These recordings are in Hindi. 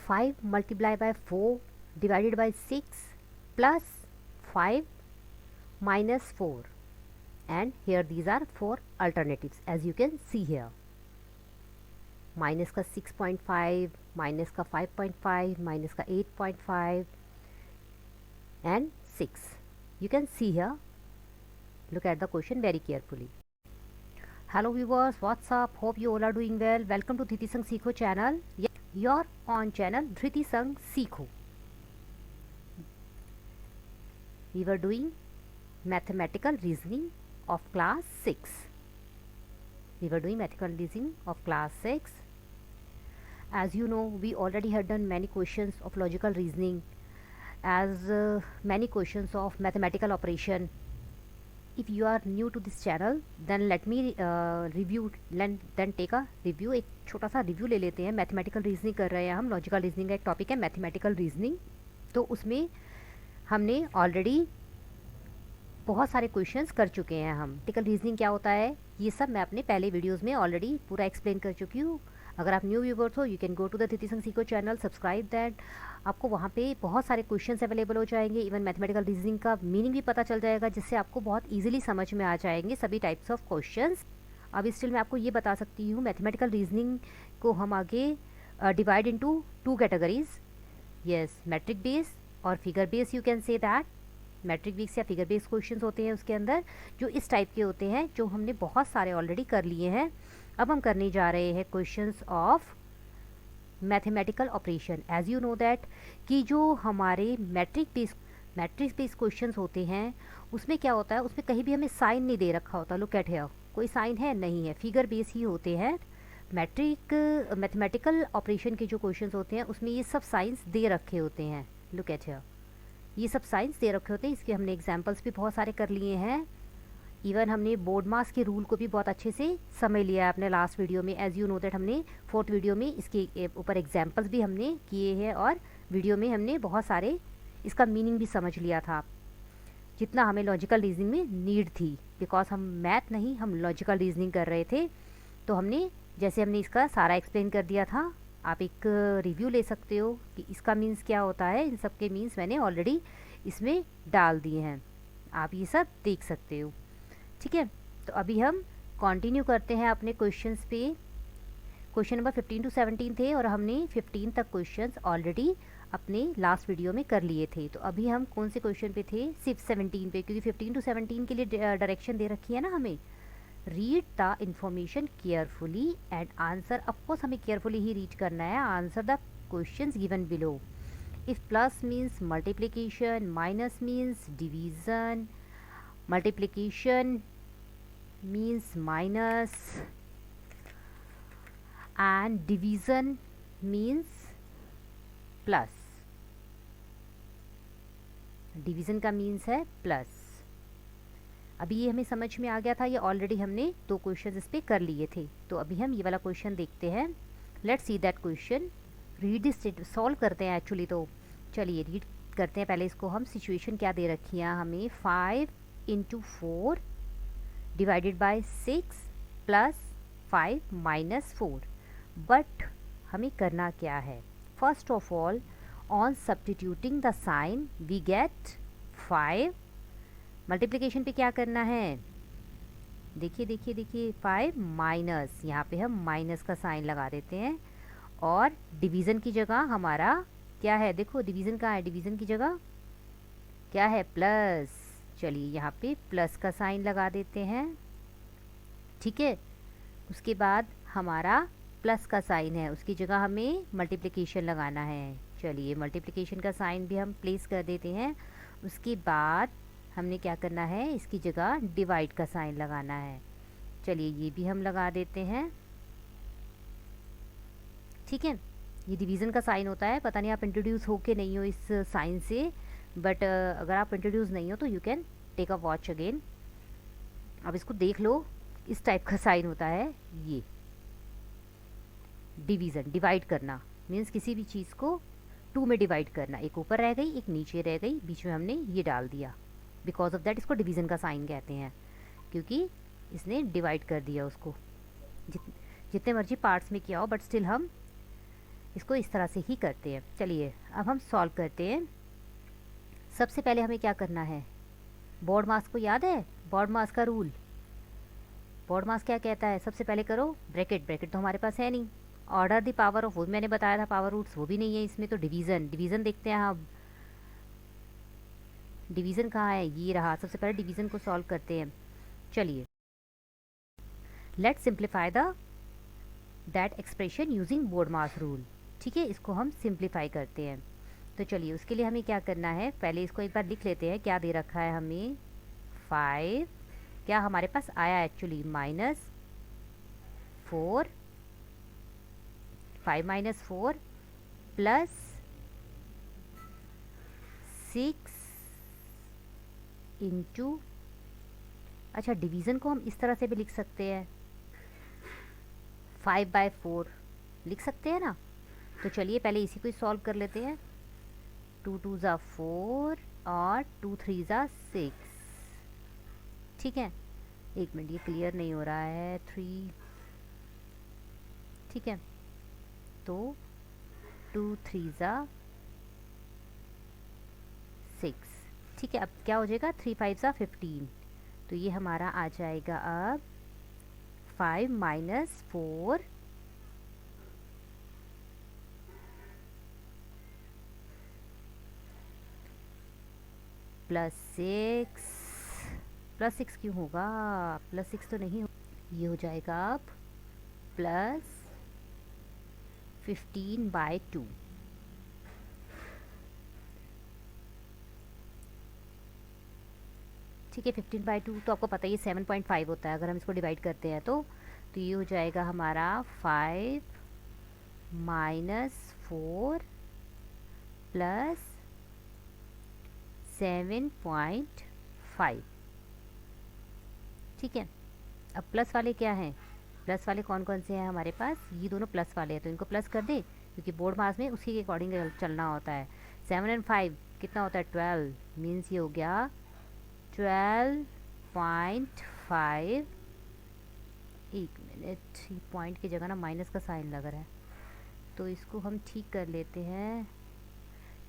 5 multiplied by 4 divided by 6 plus 5 minus 4, and here these are 4 alternatives as you can see here. Minus का 6.5, माइनस का 5.5, माइनस का 8.5 and 6. You can see here. Look at the question very carefully. Hello viewers, what's up? Hope you all are doing well. Welcome to Dhriti Sang Seekho channel. You're on channel Dhriti Sang Seekho. We were doing mathematical reasoning of class 6. As you know, we already had done many questions of logical reasoning, as many questions of mathematical operation. If you are new to this channel, then let me then take a review. एक छोटा सा रिव्यू ले लेते हैं. मैथमेटिकल रीजनिंग कर रहे हैं हम. लॉजिकल रीजनिंग का एक टॉपिक है मैथमेटिकल रीजनिंग. तो उसमें हमने ऑलरेडी बहुत सारे क्वेश्चंस कर चुके हैं हम. मैथमेटिकल रीजनिंग क्या होता है ये सब मैं अपने पहले वीडियोस में ऑलरेडी पूरा एक्सप्लेन कर चुकी हूँ. अगर आप न्यू व्यूवर्स हो, you can go to the Dhriti Sang Seekho channel, subscribe that. आपको वहाँ पे बहुत सारे क्वेश्चंस अवेलेबल हो जाएंगे. इवन मैथमेटिकल रीजनिंग का मीनिंग भी पता चल जाएगा, जिससे आपको बहुत ईजिली समझ में आ जाएंगे सभी टाइप्स ऑफ क्वेश्चंस. अब स्टिल मैं आपको ये बता सकती हूँ, मैथमेटिकल रीजनिंग को हम आगे divide into 2 categories. Yes, matrix base और figure base. You can say that matrix base या फिगर बेस क्वेश्चंस होते हैं उसके अंदर, जो इस टाइप के होते हैं, जो हमने बहुत सारे ऑलरेडी कर लिए हैं. अब हम करने जा रहे हैं questions of mathematical operation. As you know that कि जो हमारे मैट्रिक बेस क्वेश्चंस होते हैं उसमें क्या होता है, उसमें कहीं भी हमें साइन नहीं दे रखा होता. लुक एट हियर, कोई साइन है नहीं है. फिगर बेस ही होते हैं. मैथमेटिकल ऑपरेशन के जो क्वेश्चंस होते हैं उसमें ये सब साइंस दे रखे होते हैं. लुक एट हियर, ये सब साइंस दे रखे होते हैं. इसके हमने एग्जाम्पल्स भी बहुत सारे कर लिए हैं. इवन हमने बोर्ड मास के रूल को भी बहुत अच्छे से समझ लिया है अपने लास्ट वीडियो में. एज यू नो दैट हमने 4th वीडियो में इसके ऊपर एग्जाम्पल्स भी हमने किए हैं, और वीडियो में हमने बहुत सारे इसका मीनिंग भी समझ लिया था, जितना हमें लॉजिकल रीजनिंग में नीड थी. बिकॉज हम मैथ नहीं, हम लॉजिकल रीजनिंग कर रहे थे. तो हमने जैसे हमने इसका सारा एक्सप्लेन कर दिया था. आप एक रिव्यू ले सकते हो कि इसका मीन्स क्या होता है. इन सब के मीन्स मैंने ऑलरेडी इसमें डाल दिए हैं, आप ये सब देख सकते हो. ठीक है, तो अभी हम कंटिन्यू करते हैं अपने क्वेश्चंस पे. क्वेश्चन नंबर 15 to 17 थे, और हमने 15 तक क्वेश्चंस ऑलरेडी अपने लास्ट वीडियो में कर लिए थे. तो अभी हम कौन से क्वेश्चन पे थे, सिर्फ 17 पे, क्योंकि 15 to 17 के लिए डायरेक्शन दे रखी है ना हमें. Read the information carefully and answer. Of course हमें केयरफुली ही रीड करना है. Answer the questions given below. If plus means multiplication, minus means division, multiplication means minus, and division means plus. Division का मीन्स है प्लस. अभी ये हमें समझ में आ गया था. ये ऑलरेडी हमने 2 क्वेश्चन इस पे कर लिए थे. तो अभी हम ये वाला क्वेश्चन देखते हैं. Let's see that question. Read this, solve करते हैं एक्चुअली. तो चलिए रीड करते हैं. पहले इसको हम सिचुएशन क्या दे रखी है हमें, 5 into 4 divided by 6 plus 5 minus 4. But हमें करना क्या है. First of all, on substituting the sign we get 5. Multiplication पे क्या करना है, देखिए देखिए देखिए, 5 माइनस, यहाँ पे हम माइनस का साइन लगा देते हैं. और डिवीज़न की जगह हमारा क्या है, देखो डिवीज़न कहाँ है, डिवीज़न की जगह क्या है, प्लस. चलिए यहाँ पे प्लस का साइन लगा देते हैं. ठीक है, उसके बाद हमारा प्लस का साइन है, उसकी जगह हमें मल्टीप्लिकेशन लगाना है. चलिए मल्टीप्लिकेशन का साइन भी हम प्लेस कर देते हैं. उसके बाद हमने क्या करना है, इसकी जगह डिवाइड का साइन लगाना है. चलिए ये भी हम लगा देते हैं. ठीक है, ये डिवीज़न का साइन होता है. पता नहीं आप इंट्रोड्यूस हो के नहीं हो इस साइन से, बट अगर आप इंट्रोड्यूस नहीं हो तो you can take a watch again. अब इसको देख लो, इस टाइप का साइन होता है ये. डिवीज़न, डिवाइड करना मीन्स किसी भी चीज़ को 2 में डिवाइड करना. एक ऊपर रह गई, एक नीचे रह गई, बीच में हमने ये डाल दिया. बिकॉज ऑफ दैट इसको डिवीज़न का साइन कहते हैं, क्योंकि इसने डिवाइड कर दिया उसको. जितने मर्जी पार्ट्स में किया हो, बट स्टिल हम इसको इस तरह से ही करते हैं। चलिए अब हम सॉल्व करते हैं। सबसे पहले हमें क्या करना है, बोर्ड मास को याद है, बोर्ड मास का रूल। बोर्ड मास क्या कहता है, सबसे पहले करो ब्रैकेट, ब्रैकेट तो हमारे पास है नहीं। ऑर्डर द पावर ऑफ, वो भी मैंने बताया था, पावर रूट्स वो भी नहीं है इसमें। तो डिवीज़न, डिवीज़न देखते हैं हम, डिवीज़न कहाँ है, ये रहा। सबसे पहले डिवीज़न को सॉल्व करते हैं। चलिए let simplify the that expression using BODMAS rule. ठीक है, इसको हम सिंप्लीफाई करते हैं। तो चलिए उसके लिए हमें क्या करना है, पहले इसको एक बार लिख लेते हैं। क्या दे रखा है हमें, 5, क्या हमारे पास आया एक्चुअली -4, 5 - 4 प्लस 6 इंटू, अच्छा डिवीज़न को हम इस तरह से भी लिख सकते हैं, 5/4 लिख सकते हैं ना। तो चलिए पहले इसी को ही सॉल्व कर लेते हैं। 2 2 ज़ा 4 और 2 3 ज़ा 6। ठीक है, एक मिनट, ये क्लियर नहीं हो रहा है, 3, ठीक है। तो 2 3 ज़ा 6, ठीक है। अब क्या हो जाएगा, 3 5 ज़ा 15। तो ये हमारा आ जाएगा अब 5 - 4 + 6, +6 क्यों होगा, +6 तो नहीं, ये हो जाएगा अब +15/2। ठीक है, 15/2 तो आपको पता ही है 7.5 होता है अगर हम इसको डिवाइड करते हैं तो ये हो जाएगा हमारा 5 - 4 + 7.5। ठीक है, अब प्लस वाले क्या हैं, प्लस वाले कौन कौन से हैं हमारे पास, ये दोनों प्लस वाले हैं तो इनको प्लस कर दे, क्योंकि बोर्ड मास में उसी के अकॉर्डिंग चलना होता है। 7 और 5 कितना होता है, 12, मीन्स ये हो गया 12.5। एक मिनट, ये पॉइंट की जगह ना माइनस का साइन लग रहा है, तो इसको हम ठीक कर लेते हैं।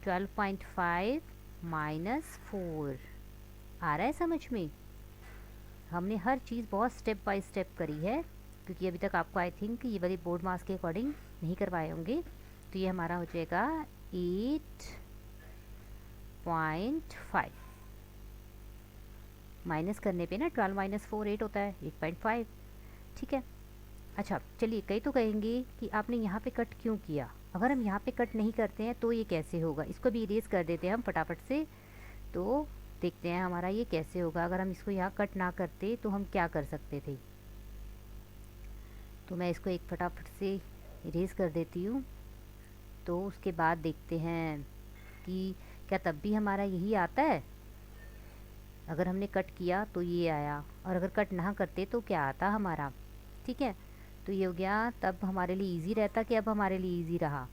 12.5 - 4 आ रहा है समझ में। हमने हर चीज़ बहुत स्टेप बाय स्टेप करी है, क्योंकि अभी तक आपको आई थिंक ये वाली बोर्ड मास के अकॉर्डिंग नहीं करवाए होंगे। तो ये हमारा हो जाएगा 8.5, माइनस करने पे ना 12 - 4 8 होता है, 8.5। ठीक है, अच्छा चलिए, कई तो कहेंगे कि आपने यहाँ पे कट क्यों किया, अगर हम यहाँ पे कट नहीं करते हैं तो ये कैसे होगा, इसको भी इरेज कर देते हैं हम फटाफट से। तो देखते हैं हमारा ये कैसे होगा, अगर हम इसको यहाँ कट ना करते तो हम क्या कर सकते थे। तो मैं इसको एक फटाफट से इरेज कर देती हूँ। तो उसके बाद देखते हैं कि क्या तब भी हमारा यही आता है, अगर हमने कट किया तो ये आया, और अगर कट ना करते तो क्या आता हमारा। ठीक है, तो ये हो गया, तब हमारे लिए इजी रहता कि अब हमारे लिए इजी रहा।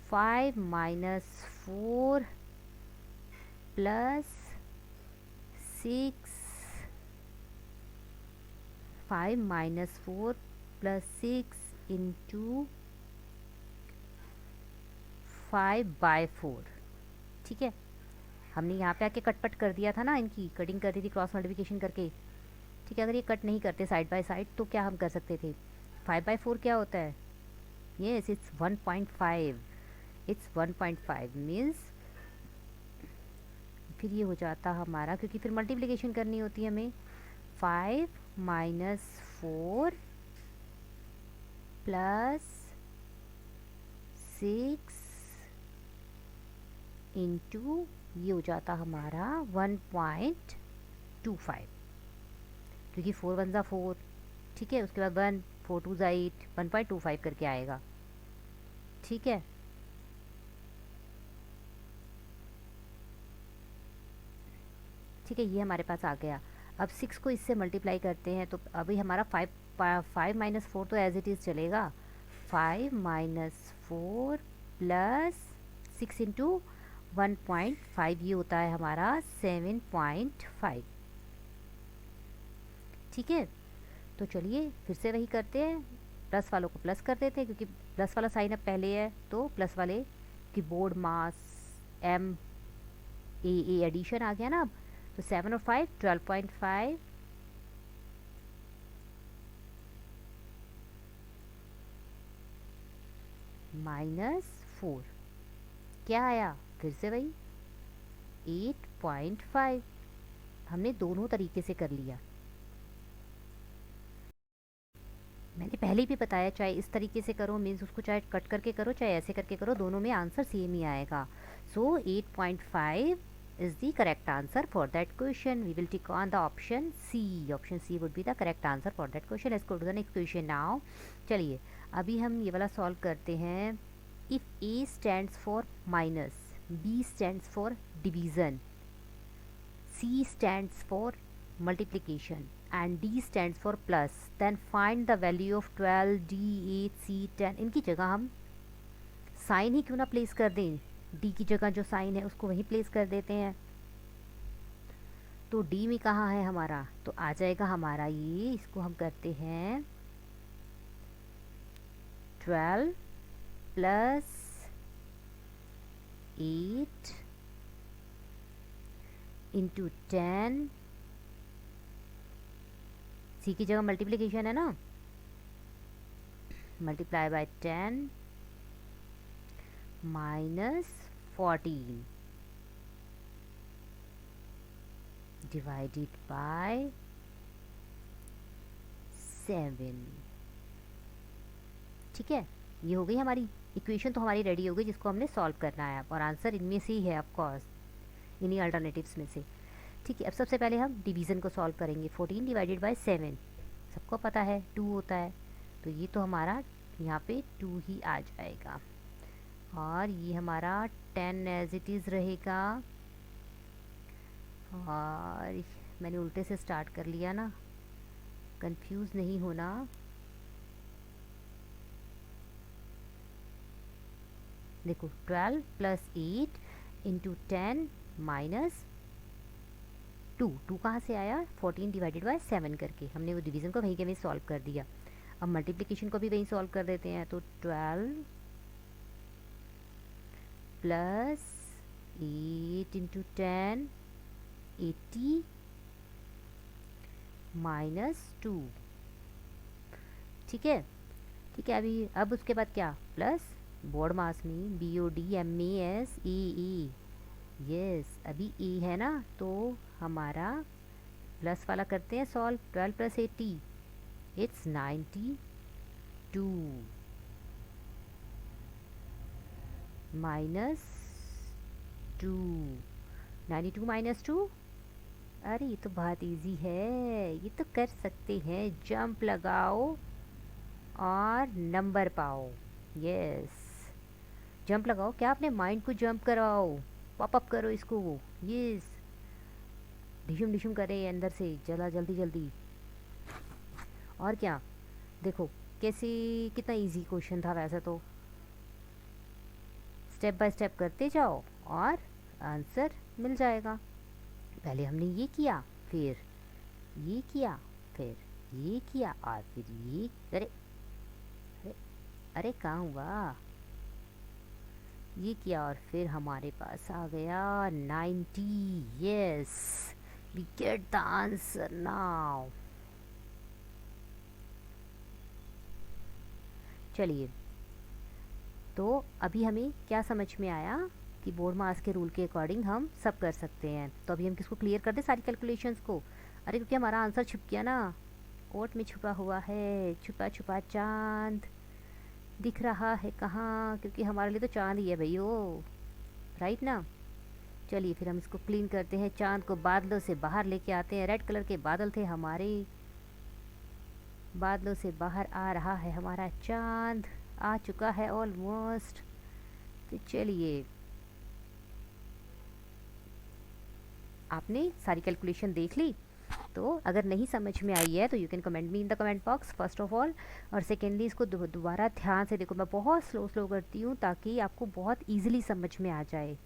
5 - 4 + 6, 5 - 4 + 6 इंटू 5/4। ठीक है, हमने यहाँ पे आके कटपट कर दिया था ना, इनकी कटिंग कर दी थी क्रॉस मल्टीप्लिकेशन करके। ठीक है, अगर ये कट नहीं करते साइड बाय साइड तो क्या हम कर सकते थे। 5/4 क्या होता है, येस इट्स 1.5, इट्स 1.5 मीन्स, फिर ये हो जाता हमारा, क्योंकि फिर मल्टीप्लिकेशन करनी होती है हमें। 5 - 4 + 6 इंटू, ये हो जाता हमारा 1.25, क्योंकि 4 1 ज़ा 4, ठीक है, उसके बाद 1 4 2 ज़ा 8, 1.25 करके आएगा। ठीक है, ठीक है, ये हमारे पास आ गया। अब 6 को इससे मल्टीप्लाई करते हैं तो अभी हमारा 5 - 4 तो एज इट इज़ चलेगा। 5 - 4 + 6 इंटू 1.5, ये होता है हमारा 7.5। ठीक है, तो चलिए फिर से वही करते हैं, प्लस वालों को प्लस कर देते हैं, क्योंकि प्लस वाला साइन अब पहले है तो प्लस वाले की board mass M A addition आ गया ना अब। तो 7 और 5 12.5 -4 क्या आया फिर से वही 8.5। हमने दोनों तरीके से कर लिया। मैंने पहले भी बताया चाहे इस तरीके से करो मीन्स उसको चाहे कट करके करो चाहे ऐसे करके करो, दोनों में आंसर सेम ही आएगा। सो 8.5 is the correct answer for that question. We will tick on the option C. Option C would be the correct answer for that question. Let's go to the next question now. चलिए अभी हम ये वाला सॉल्व करते हैं। If A stands for minus, B stands for division, C stands for multiplication and D stands for plus, then find the value of 12, D, 8, C, 10। इनकी जगह हम साइन ही क्यों ना प्लेस कर दें, डी की जगह जो साइन है उसको वहीं प्लेस कर देते हैं। तो डी में कहाँ है हमारा, तो आ जाएगा हमारा ये, इसको हम करते हैं 12 प्लस 8 इंटू 10, सी की जगह मल्टीप्लिकेशन है ना, multiply by 10 minus 14 divided by 7। ठीक है, ये हो गई हमारी इक्वेशन, तो हमारी रेडी हो गई जिसको हमने सॉल्व करना है और आंसर इनमें से ही है ऑफ कोर्स, इन्हीं अल्टरनेटिव्स में से। ठीक है, अब सबसे पहले हम डिवीज़न को सॉल्व करेंगे। 14 डिवाइडेड बाय 7 सबको पता है 2 होता है, तो ये तो हमारा यहाँ पे 2 ही आ जाएगा और ये हमारा 10 एज इट इज़ रहेगा। और मैंने उल्टे से स्टार्ट कर लिया ना, कंफ्यूज नहीं होना। देखो 12 प्लस 8 इंटू 10 माइनस 2 कहाँ से आया, 14 डिवाइडेड बाय 7 करके हमने वो डिवीज़न को वहीं के वहीं सॉल्व कर दिया। अब मल्टीप्लिकेशन को भी वहीं सॉल्व कर देते हैं, तो 12 प्लस 8 इंटू 10 80 माइनस 2। ठीक है, ठीक है, अभी अब उसके बाद क्या, प्लस बोर्ड मास में BODMASEE, यस अभी ए है ना, तो हमारा प्लस वाला करते हैं solve. 12 plus 80 it's 92 minus 2, 92 minus 2। अरे ये तो बहुत इजी है, ये तो कर सकते हैं, जंप लगाओ और नंबर पाओ। यस जंप लगाओ, क्या अपने माइंड को जंप कराओ, पॉपअप करो इसको, यस डिशुम डिशुम करे अंदर से, जला जल्दी जल्दी। और क्या, देखो कैसे, कितना इजी क्वेश्चन था वैसे तो, स्टेप बाय स्टेप करते जाओ और आंसर मिल जाएगा। पहले हमने ये किया, फिर ये किया, फिर ये किया और फिर ये, अरे अरे अरे कहाँ हुआ, ये किया और फिर हमारे पास आ गया 90। Yes we get the answer now. चलिए, तो अभी हमें क्या समझ में आया कि बोर्ड मास के रूल के अकॉर्डिंग हम सब कर सकते हैं। तो अभी हम किसको क्लियर कर दें सारी कैलकुलेशंस को। अरे क्योंकि हमारा आंसर छुप गया ना, कोट में छुपा हुआ है, छुपा छुपा चांद दिख रहा है कहाँ, क्योंकि हमारे लिए तो चांद ही है भाई वो, राइट ना। चलिए फिर हम इसको क्लीन करते हैं, चांद को बादलों से बाहर लेके आते हैं। रेड कलर के बादल थे हमारे, बादलों से बाहर आ रहा है हमारा चांद, आ चुका है ऑलमोस्ट। तो चलिए, आपने सारी कैलकुलेशन देख ली, तो अगर नहीं समझ में आई है तो you can comment me in the comment box first of all, और सेकेंडली इसको दोबारा ध्यान से देखो। मैं बहुत स्लो करती हूँ ताकि आपको बहुत ईजिली समझ में आ जाए,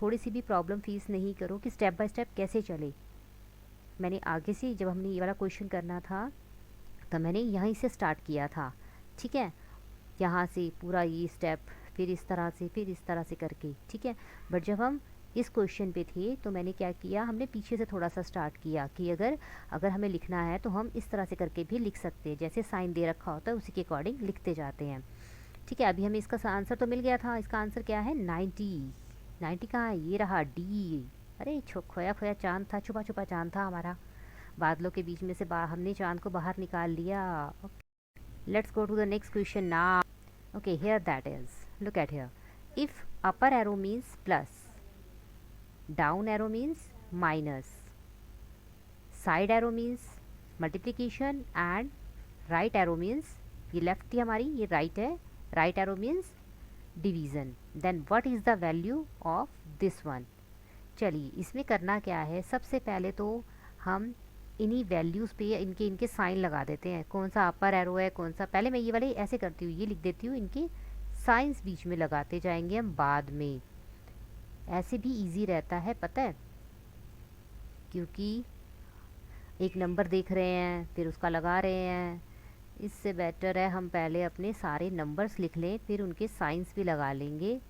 थोड़ी सी भी प्रॉब्लम फेस नहीं करो कि स्टेप बाय स्टेप कैसे चले। मैंने आगे से जब हमने ये वाला क्वेश्चन करना था तो मैंने यहीं से स्टार्ट किया था, ठीक है। यहाँ से पूरा ये स्टेप, फिर इस तरह से, फिर इस तरह से करके, ठीक है। बट जब हम इस क्वेश्चन पे थे तो मैंने क्या किया, हमने पीछे से थोड़ा सा स्टार्ट किया कि अगर अगर हमें लिखना है तो हम इस तरह से करके भी लिख सकते हैं, जैसे साइन दे रखा होता है उसी के अकॉर्डिंग लिखते जाते हैं, ठीक है। अभी हमें इसका आंसर तो मिल गया था, इसका आंसर क्या है 90। 90 कहाँ है, ये रहा डी। अरे खोया खोया चांद था, छुपा छुपा चांद था हमारा, बादलों के बीच में से हमने चांद को बाहर निकाल लिया। Let's go to the next question now. Okay, here that is, look at here, if upper arrow means plus, down arrow means minus, side arrow means multiplication and right arrow means, ये लेफ्ट थी हमारी, ये राइट है, right arrow means division, then what is the value of this one. चलिए इसमें करना क्या है, सबसे पहले तो हम इन्हीं वैल्यूज़ पे इनके इनके साइन लगा देते हैं, कौन सा अपर एरो है कौन सा, पहले मैं ये वाले ऐसे करती हूँ, ये लिख देती हूँ, इनके साइंस बीच में लगाते जाएंगे हम बाद में, ऐसे भी इजी रहता है पता है, क्योंकि एक नंबर देख रहे हैं फिर उसका लगा रहे हैं, इससे बेटर है हम पहले अपने सारे नंबर्स लिख लें फिर उनके साइंस भी लगा लेंगे,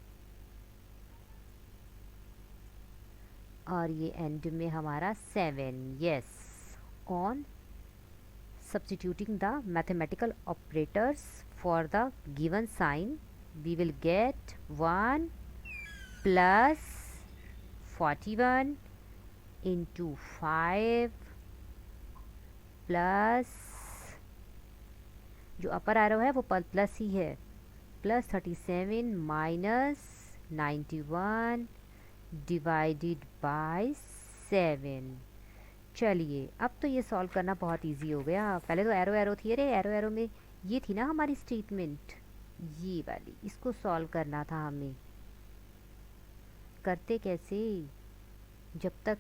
और ये एंड में हमारा 7, yes. On substituting the mathematical operators for the given sign, we will get 1 plus 41 into 5 plus, जो अपर एरो है वो प्लस ही है, प्लस 37 माइनस 91 डिवाइडेड बाय 7। चलिए अब तो ये सॉल्व करना बहुत इजी हो गया, पहले तो एरो एरो थी, अरे एरो एरो में ये थी ना हमारी स्टेटमेंट, ये वाली, इसको सॉल्व करना था हमें। करते कैसे, जब तक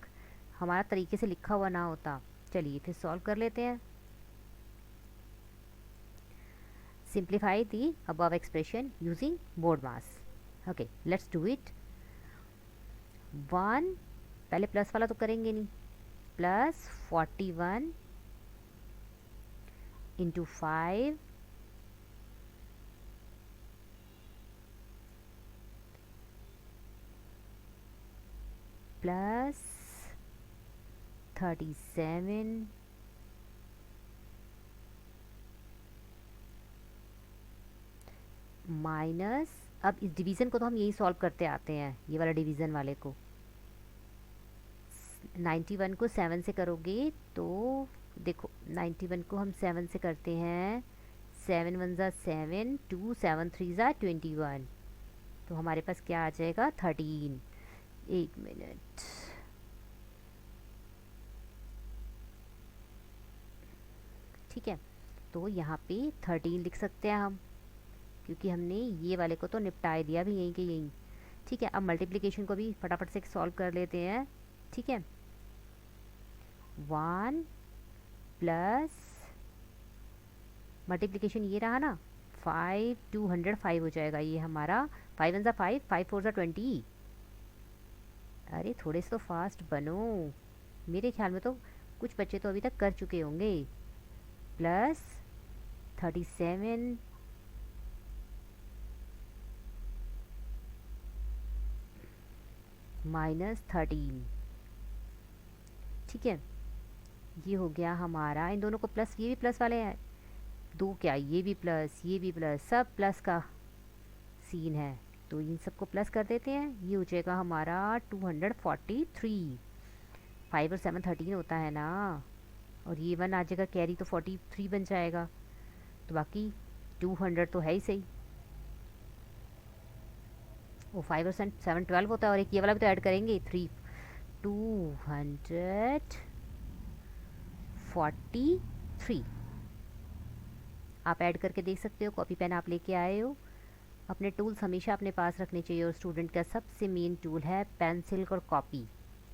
हमारा तरीके से लिखा हुआ ना होता। चलिए फिर सॉल्व कर लेते हैं। Simplify the above expression using board mass. Okay let's do it. 1 पहले प्लस वाला तो करेंगे नहीं, प्लस 41 इंटू 5 प्लस 37 माइनस, अब इस डिवीज़न को तो हम यही सॉल्व करते आते हैं, ये वाला डिवीज़न वाले को, 91 को 7 से करोगे तो देखो 91 को हम 7 से करते हैं, 7 1 ज़ा 7, 2 7 3 ज़ा 21, तो हमारे पास क्या आ जाएगा 13। एक मिनट, ठीक है, तो यहाँ पे 13 लिख सकते हैं हम, क्योंकि हमने ये वाले को तो निपटाए दिया भी यहीं के यहीं, ठीक है। अब मल्टीप्लिकेशन को भी फटाफट से सॉल्व कर लेते हैं, ठीक है। 1 प्लस मल्टीप्लिकेशन ये रहा ना, 5 205 हो जाएगा ये हमारा, 5 1 ज़ा 5, 5 4 ज़ा 20। अरे थोड़े से तो फास्ट बनो, मेरे ख्याल में तो कुछ बच्चे तो अभी तक कर चुके होंगे। प्लस 37 माइनस 13, ठीक है, ये हो गया हमारा, इन दोनों को प्लस, ये भी प्लस वाले हैं दो, क्या ये भी प्लस ये भी प्लस, सब प्लस का सीन है, तो इन सबको प्लस कर देते हैं, ये हो जाएगा हमारा 243। 5 और 7 13 होता है ना, और ये 1 आ जाएगा कैरी तो 43 बन जाएगा, तो बाकी 200 तो है ही सही, वो 5 और 7 12 होता है, और एक ये वाला भी तो ऐड करेंगे 3, 243 आप ऐड करके देख सकते हो, कॉपी पेन आप लेके आए हो। अपने टूल्स हमेशा अपने पास रखने चाहिए, और स्टूडेंट का सबसे मेन टूल है पेंसिल और कॉपी,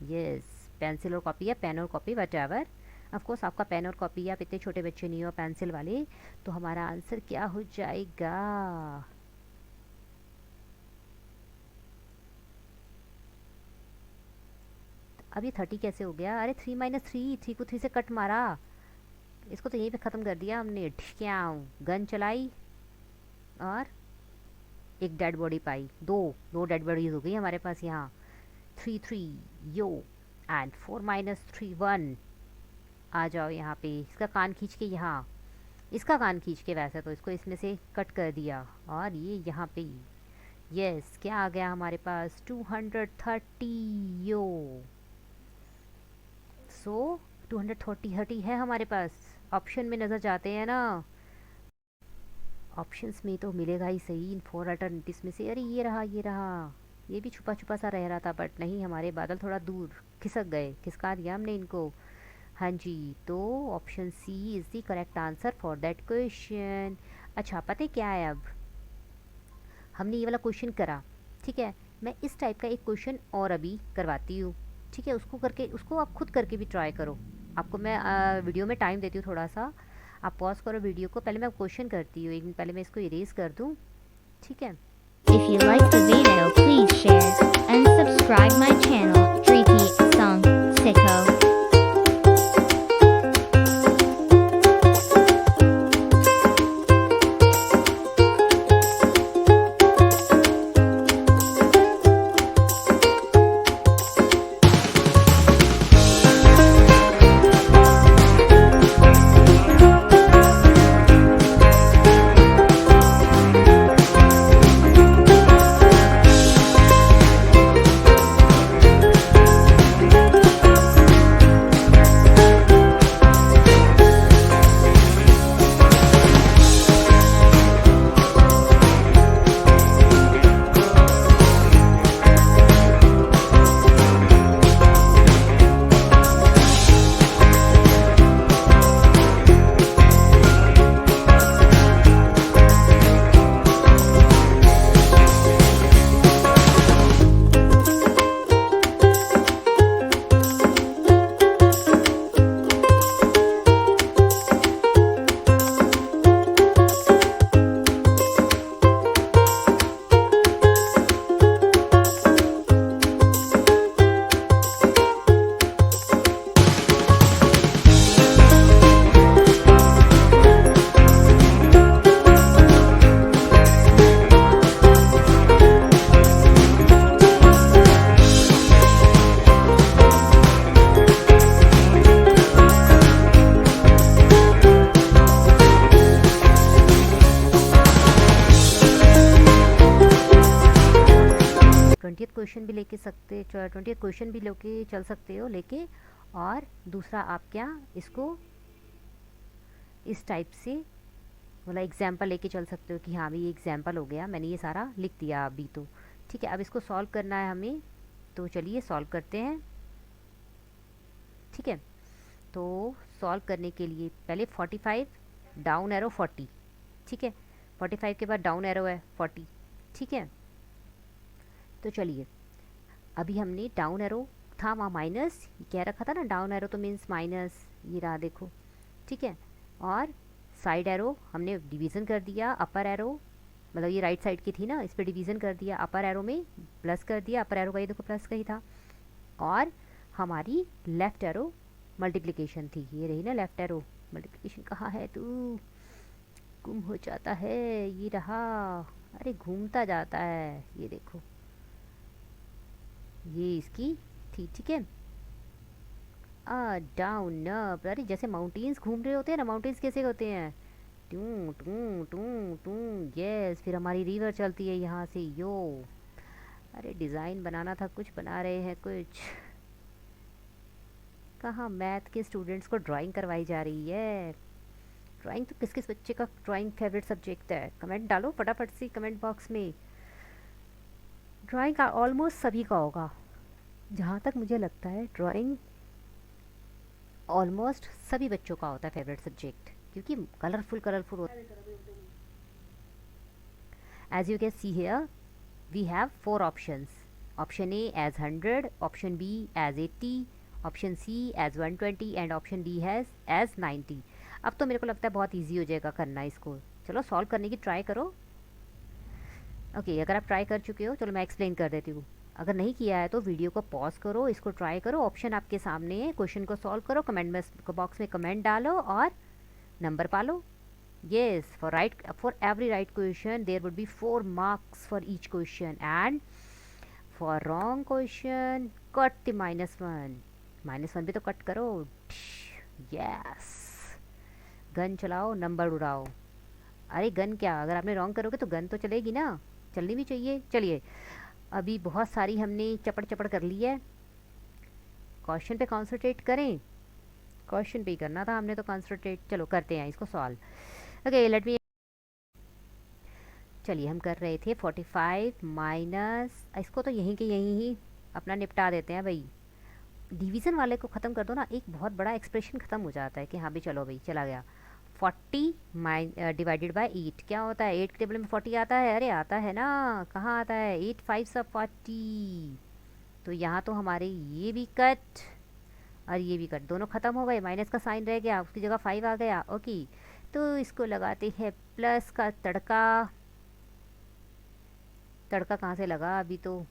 यस पेंसिल और कॉपी या पेन और कॉपी वट एवर। ऑफकोर्स आपका पेन और कॉपी, आप इतने छोटे बच्चे नहीं हो, पेंसिल वाले, तो हमारा आंसर क्या हो जाएगा, अब ये 30 कैसे हो गया, अरे 3 माइनस 3, 3 को 3 से कट मारा, इसको तो यहीं पे ख़त्म कर दिया हमने, क्या गन चलाई, और एक डेड बॉडी पाई, दो डेड बॉडीज हो गई हमारे पास यहाँ। 3 3 यो एंड 4 माइनस 3 1। आ जाओ यहाँ पे, इसका कान खींच के यहाँ, इसका कान खींच के, वैसे तो इसको इसमें से कट कर दिया, और ये यहाँ पे यस क्या आ गया हमारे पास 230 यो। सो 230 है हमारे पास। ऑप्शन में नज़र जाते हैं ना, ऑप्शंस में तो मिलेगा ही सही इन 4 अल्टरनेटिव्स में से। अरे ये रहा ये रहा, ये भी छुपा छुपा सा रह रहा था, बट नहीं, हमारे बादल थोड़ा दूर खिसक गए, खिसका दिया हमने इनको। हाँ जी, तो option C is the correct answer for that question. अच्छा पता है क्या है, अब हमने ये वाला क्वेश्चन करा, ठीक है, मैं इस टाइप का एक क्वेश्चन और अभी करवाती हूँ, ठीक है, उसको करके, उसको आप खुद करके भी ट्राई करो। आपको मैं वीडियो में टाइम देती हूँ थोड़ा सा, आप पॉज करो वीडियो को, पहले मैं क्वेश्चन करती हूँ, एक मिनट पहले मैं इसको इरेज कर दूँ, ठीक है। If you like the video, please share and subscribe my channel, Dreepy Song Sicko. 20th question भी लेके सकते, 20th क्वेश्चन भी लेके चल सकते हो लेके, और दूसरा आप क्या इसको इस टाइप से मतलब एग्जाम्पल लेके चल सकते हो कि हाँ भाई ये एग्जाम्पल हो गया, मैंने ये सारा लिख दिया अभी तो, ठीक है। अब इसको सॉल्व करना है हमें, तो चलिए सॉल्व करते हैं, ठीक है। तो सॉल्व करने के लिए पहले 45 डाउन एरो 40, ठीक है, 45 के बाद डाउन एरो है 40, ठीक है। तो चलिए अभी हमने डाउन एरो था वहाँ माइनस कह रखा था ना, डाउन एरो तो मीन्स माइनस, ये रहा देखो, ठीक है। और साइड एरो हमने डिवीज़न कर दिया, अपर एरो मतलब ये राइट साइड की थी ना, इस पर डिवीज़न कर दिया, अपर एरो में प्लस कर दिया, अपर एरो का ये देखो प्लस का ही था, और हमारी लेफ़्ट एरो मल्टीप्लिकेशन थी, ये रही ना लेफ़्ट एरो मल्टीप्लिकेशन। कहाँ है तू, गुम हो जाता है, ये रहा, अरे घूमता जाता है, ये देखो ये इसकी थी, ठीक है। डाउन अप, अरे जैसे माउंटेन्स घूम रहे होते हैं ना, माउंटेन्स कैसे होते हैं, two two two two, yes, फिर हमारी रिवर चलती है यहाँ से, यो, अरे डिज़ाइन बनाना था, कुछ बना रहे हैं कुछ, कहाँ मैथ के स्टूडेंट्स को ड्राइंग करवाई जा रही है। ड्राइंग तो किस किस बच्चे का ड्राइंग फेवरेट सब्जेक्ट है, कमेंट डालो फटाफट से कमेंट बॉक्स में। ड्राइंग का ऑलमोस्ट सभी का होगा, जहाँ तक मुझे लगता है ड्राइंग ऑलमोस्ट सभी बच्चों का होता है फेवरेट सब्जेक्ट, क्योंकि कलरफुल कलरफुल होता है। As you can see here we have 4 options, option A as 100, option B as 80, option C as 120 and option D has as 90। अब तो मेरे को लगता है बहुत ईजी हो जाएगा करना इसको, चलो सॉल्व करने की ट्राई करो। ओके अगर आप ट्राई कर चुके हो, चलो मैं एक्सप्लेन कर देती हूँ। अगर नहीं किया है तो वीडियो को पॉज करो, इसको ट्राई करो, ऑप्शन आपके सामने है, क्वेश्चन को सॉल्व करो, कमेंट बॉक्स में कमेंट डालो और नंबर पालो, Yes, for every right question there would be 4 marks for each question, and for wrong question cut the -1. -1 भी तो कट करो. यस. गन चलाओ, नंबर उड़ाओ. अरे गन क्या, अगर आपने रॉन्ग करोगे तो गन तो चलेगी ना, चलनी भी चाहिए. चलिए, अभी बहुत सारी हमने चपड़ चपड़ कर ली है. क्वेश्चन पे कॉन्सेंट्रेट करें. क्वेश्चन पे ही करना था हमने तो कॉन्सेंट्रेट. चलो करते हैं इसको सॉल्व. Okay, let me. चलिए, हम कर रहे थे 45 माइनस, इसको तो यहीं के यहीं ही अपना निपटा देते हैं भाई. डिवीज़न वाले को ख़त्म कर दो ना, एक बहुत बड़ा एक्सप्रेशन ख़त्म हो जाता है कि हाँ भाई चलो भाई चला गया. 40 डिवाइडेड बाय 8 क्या होता है? 8 के टेबल में 40 आता है? अरे आता है ना, कहाँ आता है? 8 5 सब 40. तो यहाँ तो हमारे ये भी कट और ये भी कट, दोनों ख़त्म हो गए. माइनस का साइन रह गया, उसकी जगह 5 आ गया. ओके, तो इसको लगाते हैं प्लस का तड़का. तड़का कहाँ से लगा? अभी तो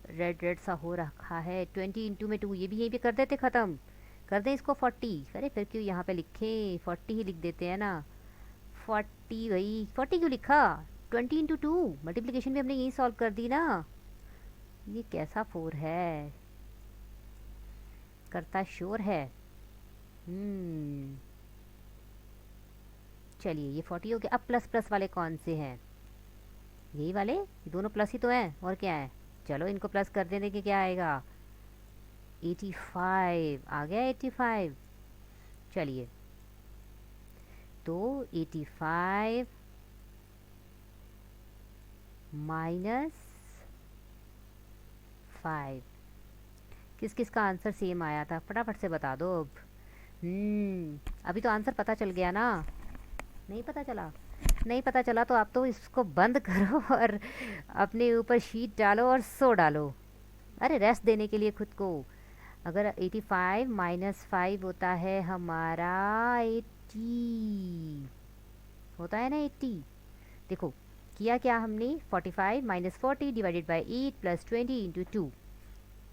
रेड रेड सा हो रखा है. 20 इंटू में 2, ये भी यहीं पे कर देते ख़त्म. कर दें इसको 40. अरे फिर क्यों यहाँ पे लिखें, 40 ही लिख देते हैं ना. 40 भाई, 40 क्यों लिखा? 20 इंटू 2 मल्टीप्लीकेशन भी हमने यही सॉल्व कर दी ना. ये कैसा 4 है, करता श्योर है. चलिए, ये 40 हो गया. अब प्लस प्लस वाले कौन से हैं? यही वाले, ये दोनों प्लस ही तो हैं, और क्या है. चलो इनको प्लस कर देने के क्या आएगा? 85 आ गया. 85. चलिए, तो 85 माइनस 5. किस किस का आंसर सेम आया था, फटाफट से बता दो अब. अभी तो आंसर पता चल गया ना. नहीं पता चला? नहीं पता चला तो आप तो इसको बंद करो और अपने ऊपर शीट डालो और सो डालो. अरे रेस्ट देने के लिए खुद को. अगर 85 माइनस 5 होता है हमारा 80, होता है ना 80. देखो किया क्या हमने, 45 minus 40 divided by 8 plus 20 into 2.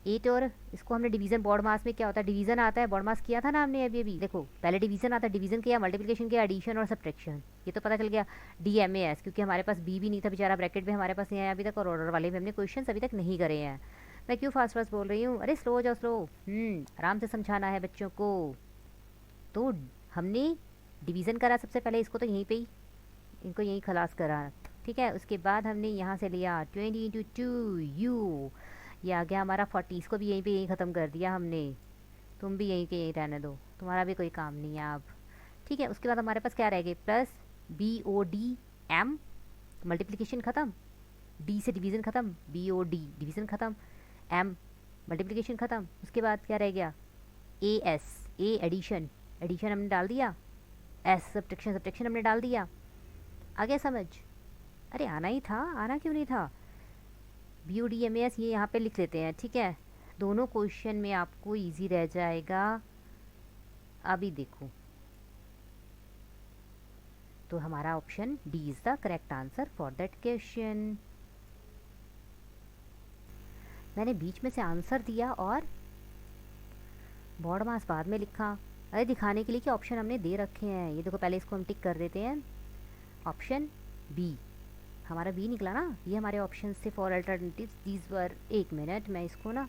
8, और इसको हमने डिवीज़न, बॉड मास में क्या होता है, डिवीज़न आता है. बॉड मास किया था ना हमने अभी अभी. देखो पहले डिवीज़न आता है, डिवीज़न किया, मल्टीप्लिकेशन किया, एडिशन और सब्ट्रैक्शन. ये तो पता चल गया. DMAS, क्योंकि हमारे पास बी भी नहीं था बेचारा, ब्रैकेट भी हमारे पास नहीं आया अभी तक, और ऑर्डर वाले में हमने क्वेश्चन अभी तक नहीं करे हैं. मैं क्यों फास्ट फास्ट बोल रही हूँ? अरे स्लो हो जाओ, स्लो. आराम से समझाना है बच्चों को. तो हमने डिवीज़न करा सबसे पहले, इसको तो यहीं पे ही, इनको यहीं खलास करा. ठीक है, उसके बाद हमने यहाँ से लिया 20 इंटू 2 यू. ये आ गया हमारा 40. इसको भी यहीं पे यहीं ख़त्म कर दिया हमने. तुम भी यहीं के यहीं रहने दो, तुम्हारा भी कोई काम नहीं है अब. ठीक है, उसके बाद हमारे पास क्या रह गए, प्लस BOD M, मल्टीप्लिकेशन ख़त्म. D से डिवीज़न ख़त्म, BOD डिवीज़न ख़त्म, M मल्टीप्लिकेशन ख़त्म. उसके बाद क्या रह गया, AS, A एडिशन, एडिशन हमने डाल दिया. S सब्ट्रैक्शन, सब्ट्रैक्शन हमने डाल दिया. आ गया समझ? अरे आना ही था, आना क्यों नहीं था. BODMAS ये यहाँ पे लिख लेते हैं. ठीक है, दोनों क्वेश्चन में आपको इजी रह जाएगा. अभी देखो, तो हमारा option D is the correct answer for that question. मैंने बीच में से आंसर दिया और बॉड मास बाद में लिखा. अरे दिखाने के लिए कि ऑप्शन हमने दे रखे हैं. ये देखो, पहले इसको हम टिक कर देते हैं. ऑप्शन B हमारा B निकला ना. ये हमारे ऑप्शन थे फॉर अल्टरनेटिव्स दीज वर. एक मिनट, मैं इसको ना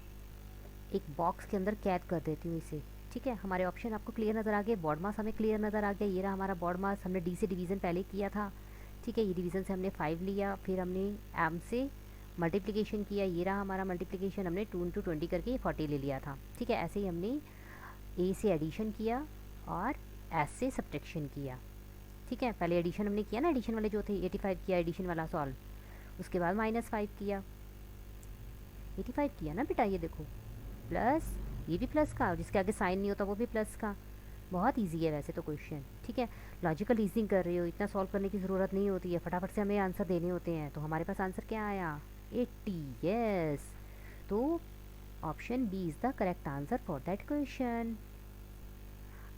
एक बॉक्स के अंदर कैद कर देती हूँ इसे. ठीक है, हमारे ऑप्शन आपको क्लियर नज़र आ गए. बॉड मास हमें क्लियर नज़र आ गया. ये रहा हमारा बॉड मास. हमने D से डिवीज़न पहले किया था. ठीक है, ये डिवीज़न से हमने 5 लिया, फिर हमने M से मल्टीप्लिकेशन किया. ये रहा हमारा मल्टीप्लिकेशन, हमने 2 इंटू 20 करके 40 ले लिया था. ठीक है, ऐसे ही हमने A से एडिशन किया और S से सब्ट्रैक्शन किया. ठीक है, पहले एडिशन हमने किया ना, एडिशन वाले जो थे 85 किया एडिशन वाला सॉल्व. उसके बाद -5 किया. 85 किया ना बेटा, ये देखो प्लस, ये भी प्लस का, जिसके आगे साइन नहीं होता वो भी प्लस का. बहुत इजी है वैसे तो क्वेश्चन. ठीक है, लॉजिकल रीजनिंग कर रही हो, इतना सॉल्व करने की ज़रूरत नहीं होती है, फटाफट से हमें आंसर देने होते हैं. तो हमारे पास आंसर क्या आया, 80. यस, तो option B is the correct answer for that question.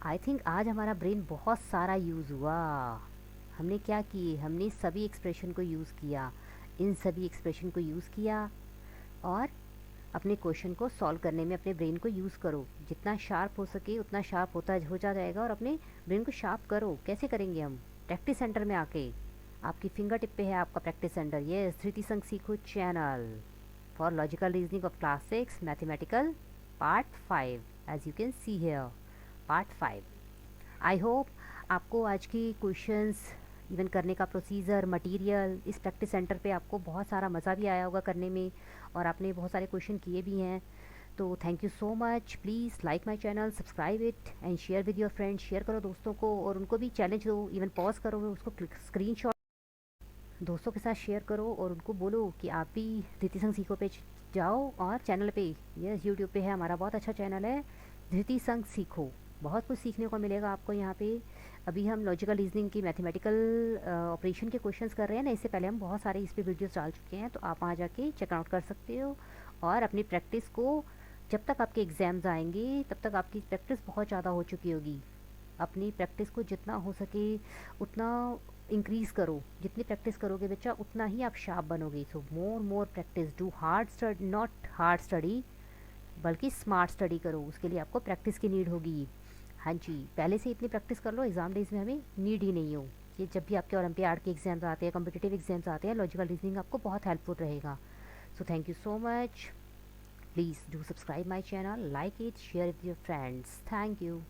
I think आज हमारा ब्रेन बहुत सारा यूज़ हुआ. हमने क्या किए, हमने सभी एक्सप्रेशन को यूज़ किया, इन सभी एक्सप्रेशन को यूज़ किया, और अपने क्वेश्चन को सॉल्व करने में अपने ब्रेन को यूज़ करो. जितना शार्प हो सके उतना शार्प हो जाएगा, और अपने ब्रेन को शार्प करो. कैसे करेंगे हम, प्रैक्टिस सेंटर में आके आपकी फिंगर टिप पे है आपका प्रैक्टिस सेंटर। ये Dhriti Sang Seekho channel for logical reasoning of class 6 mathematical part 5 as you can see here part 5। I hope आपको आज की क्वेश्चंस इवन करने का प्रोसीजर मटेरियल इस प्रैक्टिस सेंटर पे आपको बहुत सारा मज़ा भी आया होगा करने में, और आपने बहुत सारे क्वेश्चन किए भी हैं। तो thank you so much. Please like my channel, subscribe it and share with your friends. Share करो दोस्तों को और उनको भी चैलेंज दो, इवन पॉज करो उसको, स्क्रीनशॉट दोस्तों के साथ शेयर करो और उनको बोलो कि आप भी धृति संग सीखो पे जाओ और चैनल पे, यस यूट्यूब पे है हमारा बहुत अच्छा चैनल है धृति संग सीखो। बहुत कुछ सीखने को मिलेगा आपको यहाँ पे। अभी हम लॉजिकल रीजनिंग की मैथमेटिकल ऑपरेशन के क्वेश्चंस कर रहे हैं ना, इससे पहले हम बहुत सारे इस पर वीडियोस डाल चुके हैं, तो आप वहाँ जाके चेकआउट कर सकते हो। और अपनी प्रैक्टिस को, जब तक आपके एग्ज़ाम्स आएंगे तब तक आपकी प्रैक्टिस बहुत ज़्यादा हो चुकी होगी। अपनी प्रैक्टिस को जितना हो सके उतना इंक्रीज़ करो। जितनी प्रैक्टिस करोगे बच्चा उतना ही आप शार्प बनोगे। So more practice, do hard study, not hard study बल्कि स्मार्ट स्टडी करो। उसके लिए आपको प्रैक्टिस की नीड होगी। हाँ जी, पहले से इतनी प्रैक्टिस कर लो, एग्ज़ाम डेज में हमें नीड ही नहीं हो। ये जब भी आपके ओलंपियाड के एग्ज़ाम्स आते हैं, कॉम्पिटिटिव एग्ज़ाम्स आते हैं, लॉजिकल रीजनिंग आपको बहुत हेल्पफुल रहेगा। So thank you so much. Please do subscribe my channel, like it, share it with your friends. Thank you.